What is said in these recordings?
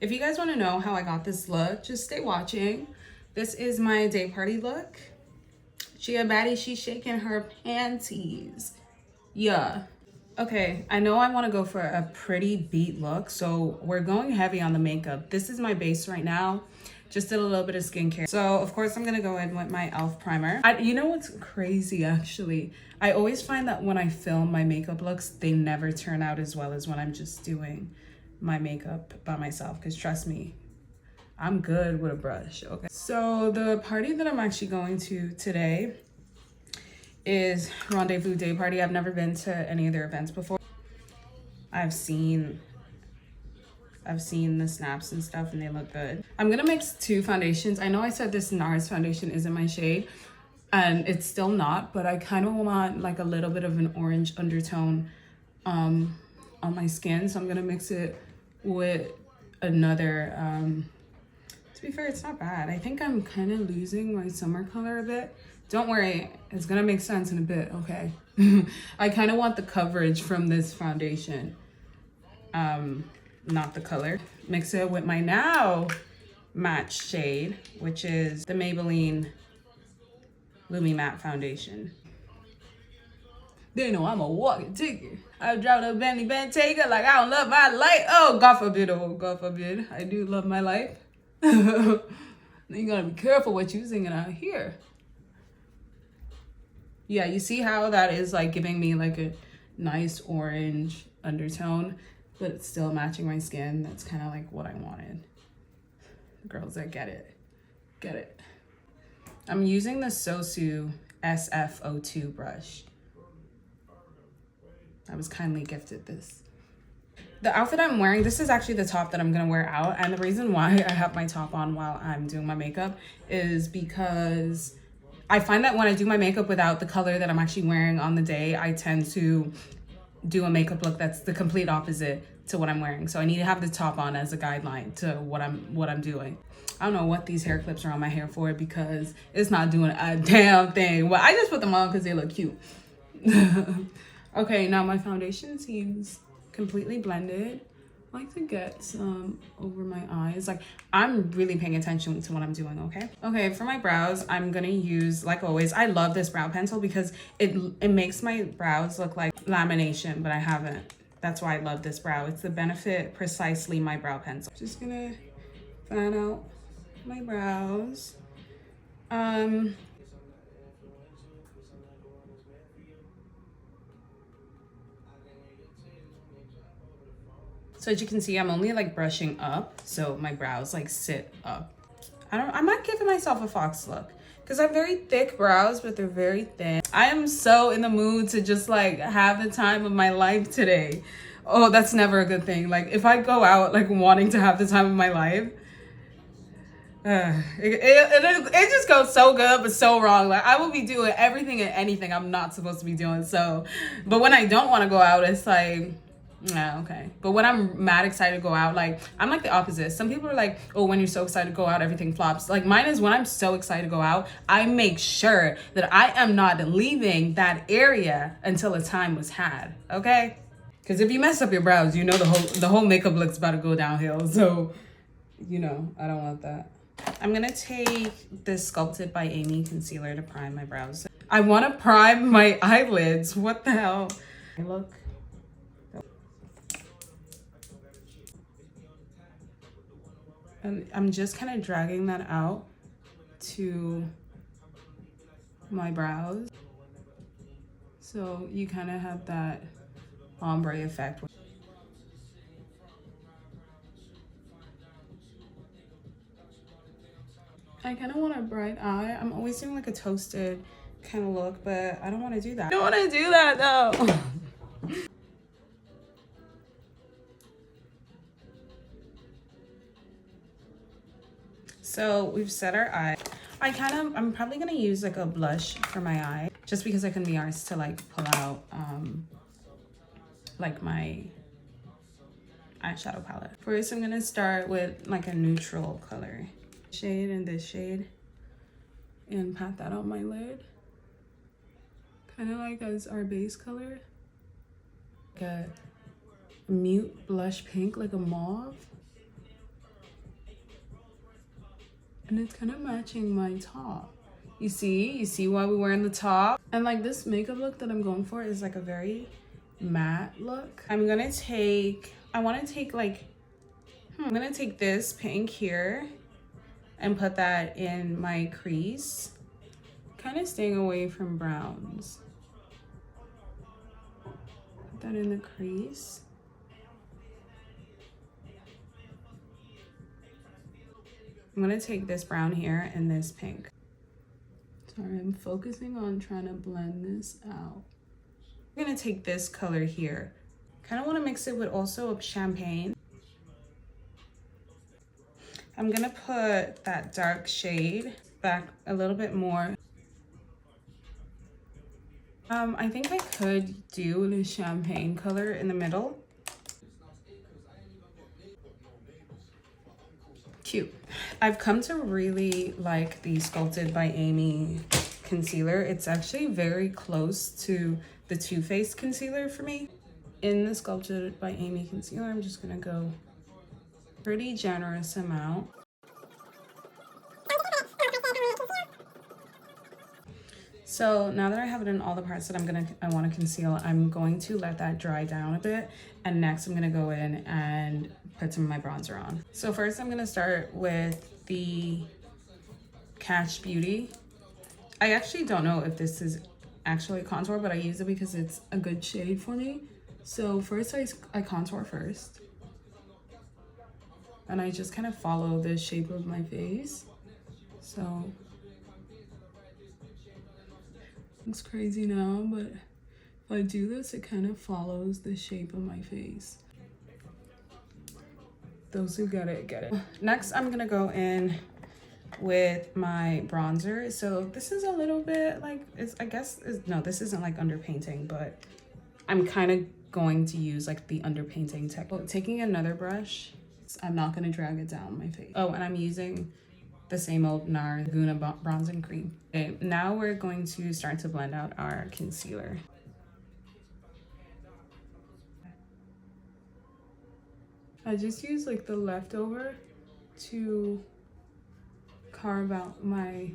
If you guys want to know how I got this look, just stay watching. This is my day party look. She a baddie, she's shaking her panties. Yeah. Okay, I know I want to go for a pretty beat look, so we're going heavy on the makeup. This is my base right now. Just did a little bit of skincare. So of course I'm gonna go in with my e.l.f. primer. You know what's crazy actually? I always find that when I film my makeup looks, they never turn out as well as when I'm just doing my makeup by myself, because trust me, I'm good with a brush, okay? So the party that I'm actually going to today is Rendezvous Day Party. I've never been to any of their events before. I've seen the snaps and stuff and they look good. I'm gonna mix two foundations. I know I said this Nars foundation isn't my shade and it's still not, but I kind of want like a little bit of an orange undertone on my skin. So I'm gonna mix it with another, to be fair, it's not bad. I think I'm kind of losing my summer color a bit. Don't worry, it's gonna make sense in a bit, okay? I kind of want the coverage from this foundation, not the color. Mix it with my now match shade, which is the Maybelline Lumi Matte Foundation. They know I'm a walking ticket. I dropped a Bentley Bentayga like I don't love my life. Oh, God forbid, oh, God forbid. I do love my life. You gotta be careful what you singing out here. Yeah, you see how that is like giving me like a nice orange undertone, but it's still matching my skin. That's kind of like what I wanted. Girls that get it, get it. I'm using the SOSU SFO2 brush. I was kindly gifted this. The outfit I'm wearing, this is actually the top that I'm gonna wear out. And the reason why I have my top on while I'm doing my makeup is because I find that when I do my makeup without the color that I'm actually wearing on the day, I tend to do a makeup look that's the complete opposite to what I'm wearing. So I need to have the top on as a guideline to what I'm doing. I don't know what these hair clips are on my hair for because it's not doing a damn thing. Well, I just put them on because they look cute. Okay, now my foundation seems completely blended. I like to get some over my eyes. Like, I'm really paying attention to what I'm doing, okay? Okay, for my brows, I'm gonna use, like always, I love this brow pencil because it makes my brows look like lamination, but I haven't. That's why I love this brow. It's the Benefit Precisely My Brow Pencil. Just gonna fan out my brows. So as you can see, I'm only like brushing up, so my brows like sit up. I'm not giving myself a fox look because I have very thick brows, but they're very thin. I am so in the mood to just like have the time of my life today. Oh, that's never a good thing. Like if I go out like wanting to have the time of my life, it just goes so good but so wrong. Like I will be doing everything and anything I'm not supposed to be doing. So, but when I don't want to go out, it's like, yeah, okay. But when I'm mad excited to go out, like I'm like the opposite. Some people are like, oh, when you're so excited to go out, everything flops. Like mine is when I'm so excited to go out, I make sure that I am not leaving that area until a time was had. Okay? Because if you mess up your brows, you know the whole makeup look's about to go downhill. So, you know, I don't want that. I'm gonna take this Sculpted by Amy concealer to prime my brows. I want to prime my eyelids. What the hell? Look. And I'm just kind of dragging that out to my brows. So you kind of have that ombre effect. I kind of want a bright eye. I'm always doing like a toasted kind of look, but I don't want to do that. I don't want to do that though. So we've set our eye. I'm probably gonna use like a blush for my eye just because I couldn't be arsed to like pull out like my eyeshadow palette. First, I'm gonna start with like a neutral color shade and this shade and pat that on my lid. Kind of like as our base color. Like a mute blush pink, like a mauve. And it's kind of matching my top. You see why we're wearing the top? And like this makeup look that I'm going for is like a very matte look. I'm gonna take, I'm gonna take this pink here and put that in my crease. Kind of staying away from browns. Put that in the crease. I'm gonna take this brown here and this pink. Sorry, I'm focusing on trying to blend this out. I'm gonna take this color here. Kind of want to mix it with also a champagne. I'm gonna put that dark shade back a little bit more. I think I could do the champagne color in the middle. Cute. I've come to really like the Sculpted by Amy concealer. It's actually very close to the Too Faced concealer for me. In the Sculpted by Amy concealer, I'm just gonna go pretty generous amount. So now that I have it in all the parts that I want to conceal, I'm going to let that dry down a bit. And next I'm gonna go in and put some of my bronzer on. So first I'm gonna start with the Catch Beauty. I actually don't know if this is actually contour, but I use it because it's a good shade for me. So first I contour first. And I just kind of follow the shape of my face. So looks crazy now, but if I do this, it kind of follows the shape of my face. Those who get it, get it. Next, I'm gonna go in with my bronzer. So this is a little bit like, no, this isn't like underpainting, but I'm kind of going to use like the underpainting technique. Taking another brush, I'm not gonna drag it down my face. Oh, and I'm using the same old Nars Laguna bronzing cream. Okay, now we're going to start to blend out our concealer. I just use like the leftover to carve out my,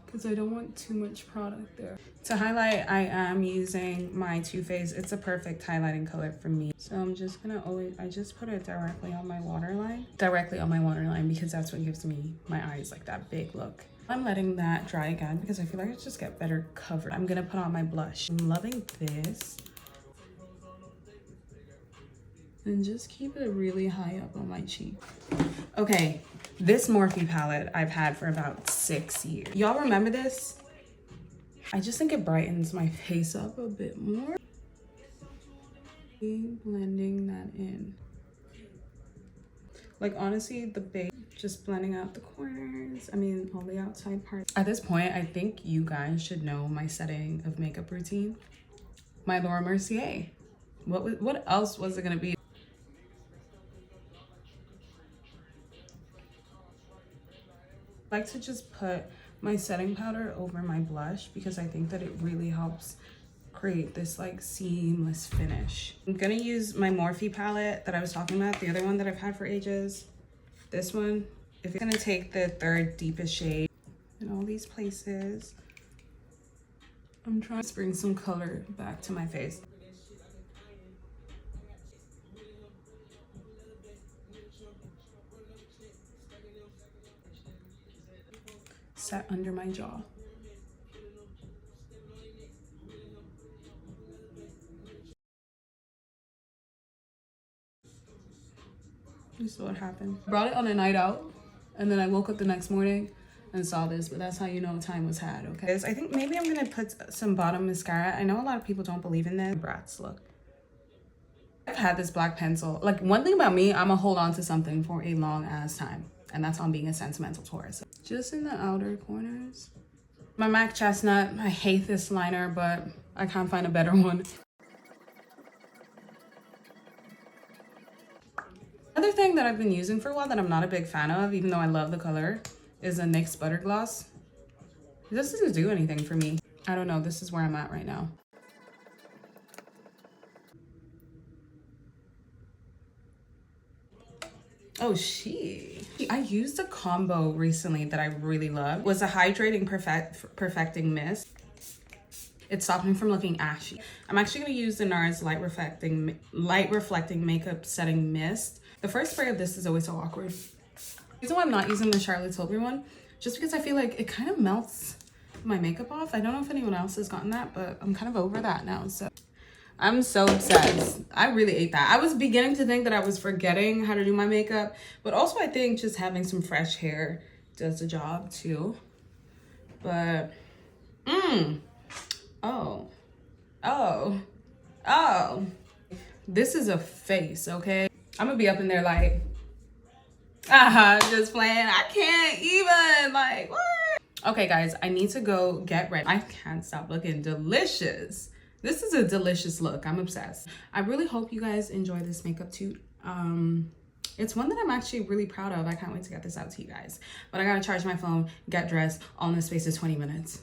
because I don't want too much product there. To highlight, I am using my Too Faced. It's a perfect highlighting color for me. So I'm just gonna I just put it directly on my waterline. Directly on my waterline because that's what gives me my eyes like that big look. I'm letting that dry again because I feel like it just get better covered. I'm gonna put on my blush. I'm loving this. And just keep it really high up on my cheek. Okay, this Morphe palette I've had for about 6 years. Y'all remember this? I just think it brightens my face up a bit more. Blending that in. Like honestly, the base, just blending out the corners. I mean, all the outside parts. At this point, I think you guys should know my setting of makeup routine. My Laura Mercier. What else was it gonna be? I like to just put my setting powder over my blush because I think that it really helps create this like seamless finish. I'm gonna use my Morphe palette that I was talking about, the other one that I've had for ages. This one. If you're gonna take the third deepest shade in all these places. I'm trying to bring some color back to my face. Set under my jaw. This is what happened. Brought it on a night out, and then I woke up the next morning and saw this, but that's how you know time was had, okay? I think maybe I'm gonna put some bottom mascara. I know a lot of people don't believe in this. Bratz look. I've had this black pencil. Like one thing about me, I'm gonna hold on to something for a long ass time, and that's on being a sentimental Taurus. Just in the outer corners. My MAC Chestnut, I hate this liner, but I can't find a better one. Another thing that I've been using for a while that I'm not a big fan of, even though I love the color, is a NYX Butter Gloss. This doesn't do anything for me. I don't know, this is where I'm at right now. Oh, I used a combo recently that I really loved. It was a hydrating perfecting mist. It stopped me from looking ashy. I'm actually gonna use the Nars light reflecting makeup setting mist. The first spray of this is always so awkward. The reason why I'm not using the Charlotte Tilbury one, just because I feel like it kind of melts my makeup off. I don't know if anyone else has gotten that, but I'm kind of over that now. So I'm so obsessed. I really ate that. I was beginning to think that I was forgetting how to do my makeup, but also I think just having some fresh hair does the job too. But oh, this is a face, okay? I'm gonna be up in there like, just playing. I can't even, like, what? Okay, guys, I need to go get ready. I can't stop looking delicious. This is a delicious look. I'm obsessed. I really hope you guys enjoy this makeup too. It's one that I'm actually really proud of. I can't wait to get this out to you guys. But I gotta charge my phone, get dressed, all in the space of 20 minutes.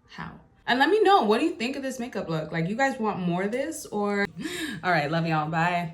How? And let me know, what do you think of this makeup look? Like, you guys want more of this or? All right, love y'all, bye.